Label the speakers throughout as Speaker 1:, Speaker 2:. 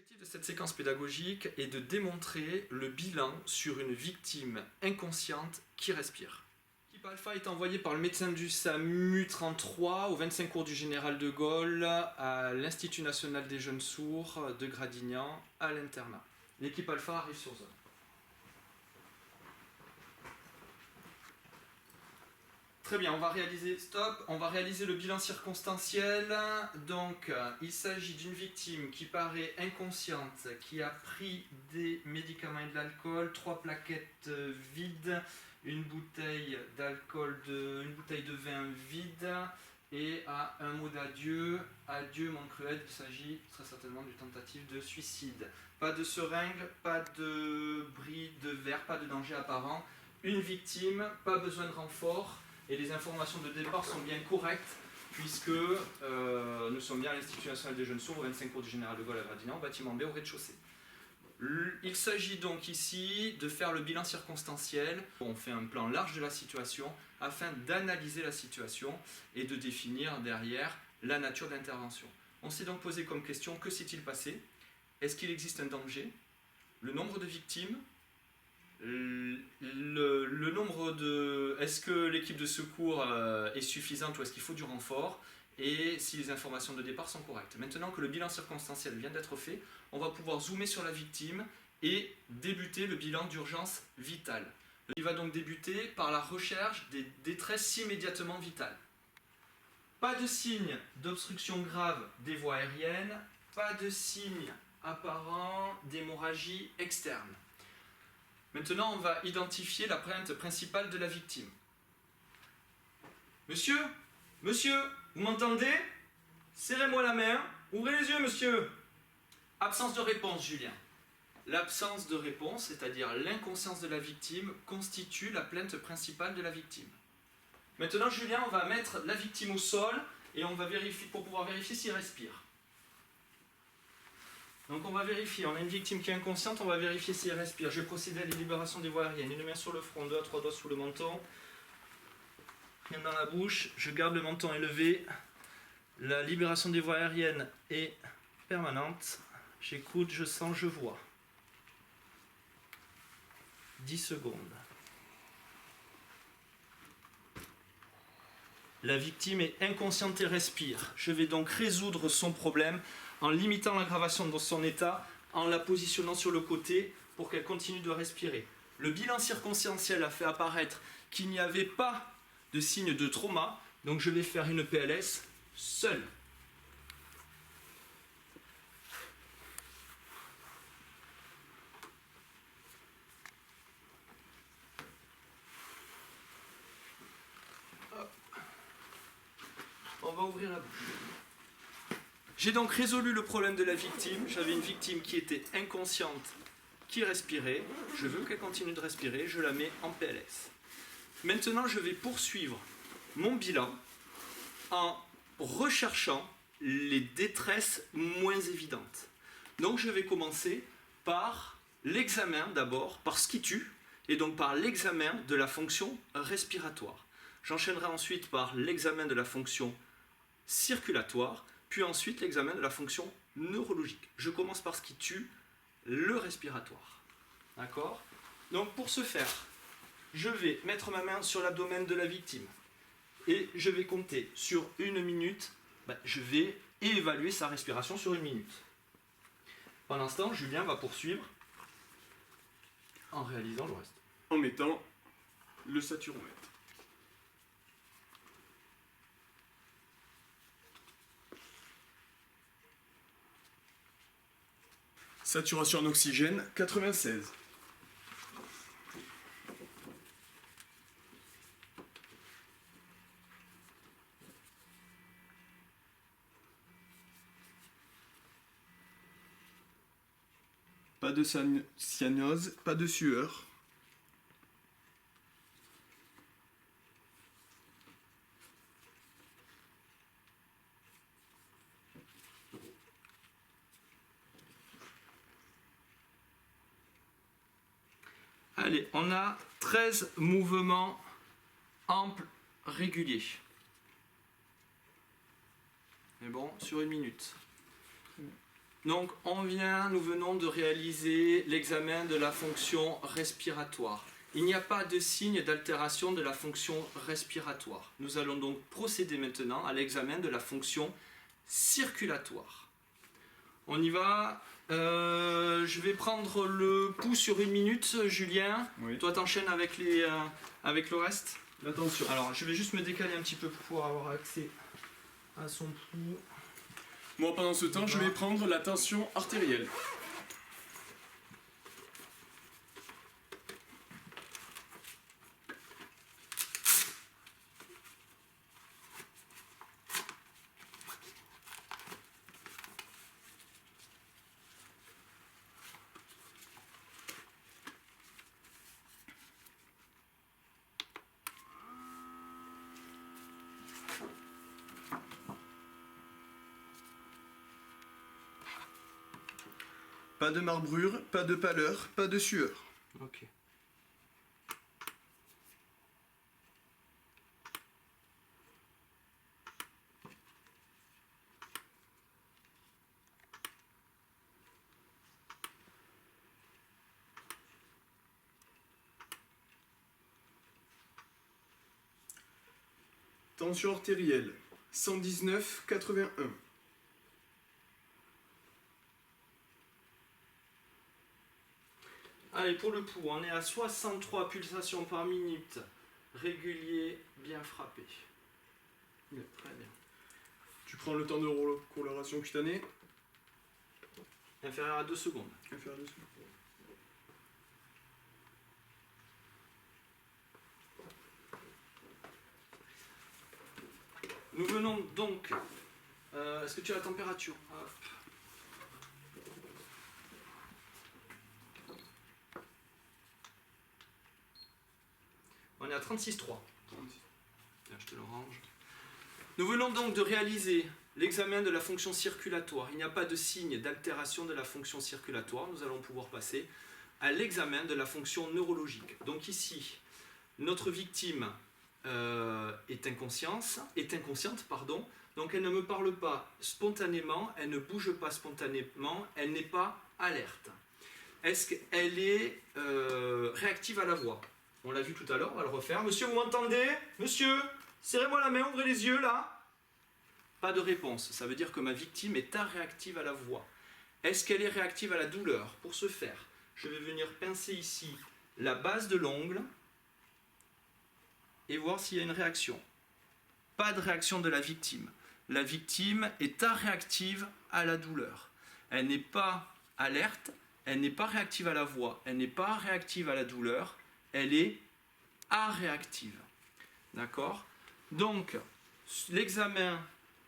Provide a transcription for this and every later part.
Speaker 1: L'objectif de cette séquence pédagogique est de démontrer le bilan sur une victime inconsciente qui respire. L'équipe alpha est envoyée par le médecin du SAMU 33 au 25 cours du Général de Gaulle à l'Institut national des jeunes sourds de Gradignan à l'internat. L'équipe alpha arrive sur zone. Très bien, on va réaliser le bilan circonstanciel. Donc, il s'agit d'une victime qui paraît inconsciente, qui a pris des médicaments et de l'alcool, 3 plaquettes vides, une bouteille d'alcool, une bouteille de vin vide, et à un mot d'adieu. Adieu mon cruel, il s'agit très certainement d'une tentative de suicide. Pas de seringue, pas de bris de verre, pas de danger apparent. Une victime, pas besoin de renfort. Et les informations de départ sont bien correctes, puisque nous sommes bien à l'Institut national des jeunes sourds, au 25 cours du Général de Gaulle à Gradignan, bâtiment B au rez-de-chaussée. Il s'agit donc ici de faire le bilan circonstanciel. On fait un plan large de la situation afin d'analyser la situation et de définir derrière la nature de l'intervention. On s'est donc posé comme question, que s'est-il passé? Est-ce qu'il existe un danger? Le nombre de victimes? Le nombre de... Est-ce que l'équipe de secours est suffisante ou est-ce qu'il faut du renfort? Et si les informations de départ sont correctes. Maintenant que le bilan circonstanciel vient d'être fait, on va pouvoir zoomer sur la victime et débuter le bilan d'urgence vitale. Il va donc débuter par la recherche des détresses immédiatement vitales. Pas de signe d'obstruction grave des voies aériennes, pas de signe apparent d'hémorragie externe. Maintenant, on va identifier la plainte principale de la victime. Monsieur, vous m'entendez? Serrez-moi la main. Ouvrez les yeux, monsieur. Absence de réponse, Julien. L'absence de réponse, c'est-à-dire l'inconscience de la victime, constitue la plainte principale de la victime. Maintenant, Julien, on va mettre la victime au sol et on va vérifier, pour pouvoir vérifier s'il respire. Donc on va vérifier, on a une victime qui est inconsciente, on va vérifier si elle respire. Je vais procéder à la libération des voies aériennes. Une main sur le front, 2 à 3 doigts sous le menton. Main dans la bouche, je garde le menton élevé. La libération des voies aériennes est permanente. J'écoute, je sens, je vois. 10 secondes. La victime est inconsciente et respire. Je vais donc résoudre son problème en limitant l'aggravation de son état, en la positionnant sur le côté pour qu'elle continue de respirer. Le bilan circonstanciel a fait apparaître qu'il n'y avait pas de signe de trauma, donc je vais faire une PLS seule. Hop. On va ouvrir la bouche. J'ai donc résolu le problème de la victime. J'avais une victime qui était inconsciente, qui respirait. Je veux qu'elle continue de respirer, je la mets en PLS. Maintenant, je vais poursuivre mon bilan en recherchant les détresses moins évidentes. Donc, je vais commencer par l'examen d'abord, par ce qui tue, et donc par l'examen de la fonction respiratoire. J'enchaînerai ensuite par l'examen de la fonction circulatoire, puis ensuite l'examen de la fonction neurologique. Je commence par ce qui tue, le respiratoire. D'accord? Donc pour ce faire, je vais mettre ma main sur l'abdomen de la victime et je vais compter sur 1 minute. Je vais évaluer sa respiration sur 1 minute. Pendant ce temps, Julien va poursuivre en réalisant le reste.
Speaker 2: En mettant le saturomètre. Saturation en oxygène, 96. Pas de cyanose, pas de sueur.
Speaker 1: Allez, on a 13 mouvements amples, réguliers. Mais bon, sur 1 minute. Donc nous venons de réaliser l'examen de la fonction respiratoire. Il n'y a pas de signe d'altération de la fonction respiratoire. Nous allons donc procéder maintenant à l'examen de la fonction circulatoire. On y va. Je vais prendre le pouls sur 1 minute, Julien.
Speaker 2: Oui.
Speaker 1: Toi, t'enchaînes avec le reste.
Speaker 2: Attention.
Speaker 1: Alors, je vais juste me décaler un petit peu pour pouvoir avoir accès à son pouls.
Speaker 2: Moi, pendant ce temps, je vais prendre la tension artérielle. Pas de marbrure, pas de pâleur, pas de sueur.
Speaker 1: Ok.
Speaker 2: Tension artérielle, 119,81.
Speaker 1: Allez, pour le pouls, on est à 63 pulsations par minute, régulier, bien frappé. Très bien.
Speaker 2: Tu prends le temps de coloration cutanée.
Speaker 1: Inférieur à 2 secondes.
Speaker 2: Inférieur à 2 secondes.
Speaker 1: Nous venons donc... Est-ce que tu as la température? Hop. On est à 36,3. Tiens, je te le range. Nous venons donc de réaliser l'examen de la fonction circulatoire. Il n'y a pas de signe d'altération de la fonction circulatoire. Nous allons pouvoir passer à l'examen de la fonction neurologique. Donc ici, notre victime est inconsciente, donc elle ne me parle pas spontanément, elle ne bouge pas spontanément, elle n'est pas alerte. Est-ce qu'elle est réactive à la voix? On l'a vu tout à l'heure, on va le refaire. Monsieur, vous m'entendez? Monsieur, serrez-moi la main, ouvrez les yeux là. Pas de réponse, ça veut dire que ma victime est réactive à la voix. Est-ce qu'elle est réactive à la douleur? Pour ce faire, je vais venir pincer ici la base de l'ongle et voir s'il y a une réaction. Pas de réaction de la victime. La victime est réactive à la douleur. Elle n'est pas alerte, elle n'est pas réactive à la voix, elle n'est pas réactive à la douleur, elle est aréactive. D'accord? Donc, l'examen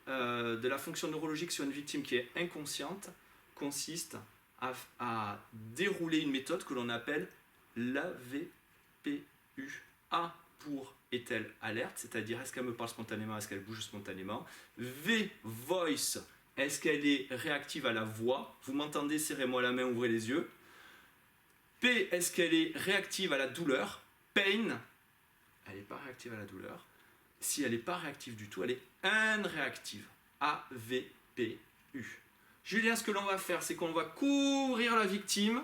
Speaker 1: de la fonction neurologique sur une victime qui est inconsciente consiste à dérouler une méthode que l'on appelle l'AVPU. A pour est-elle alerte, c'est-à-dire est-ce qu'elle me parle spontanément, est-ce qu'elle bouge spontanément. V, voice, est-ce qu'elle est réactive à la voix? Vous m'entendez, serrez-moi la main, ouvrez les yeux. P, est-ce qu'elle est réactive à la douleur? Pain, elle n'est pas réactive à la douleur. Si elle n'est pas réactive du tout, elle est réactive. AVPU. Julien, ce que l'on va faire, c'est qu'on va couvrir la victime.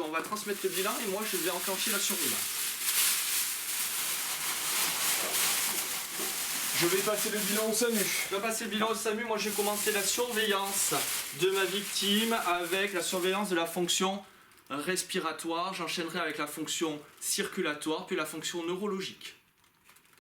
Speaker 1: On va transmettre le bilan et moi je vais enclencher la surveillance.
Speaker 2: Je vais passer le bilan au SAMU.
Speaker 1: Je vais passer le bilan au SAMU. Moi, je vais commencer la surveillance de ma victime avec la surveillance de la fonction respiratoire. J'enchaînerai avec la fonction circulatoire, puis la fonction neurologique.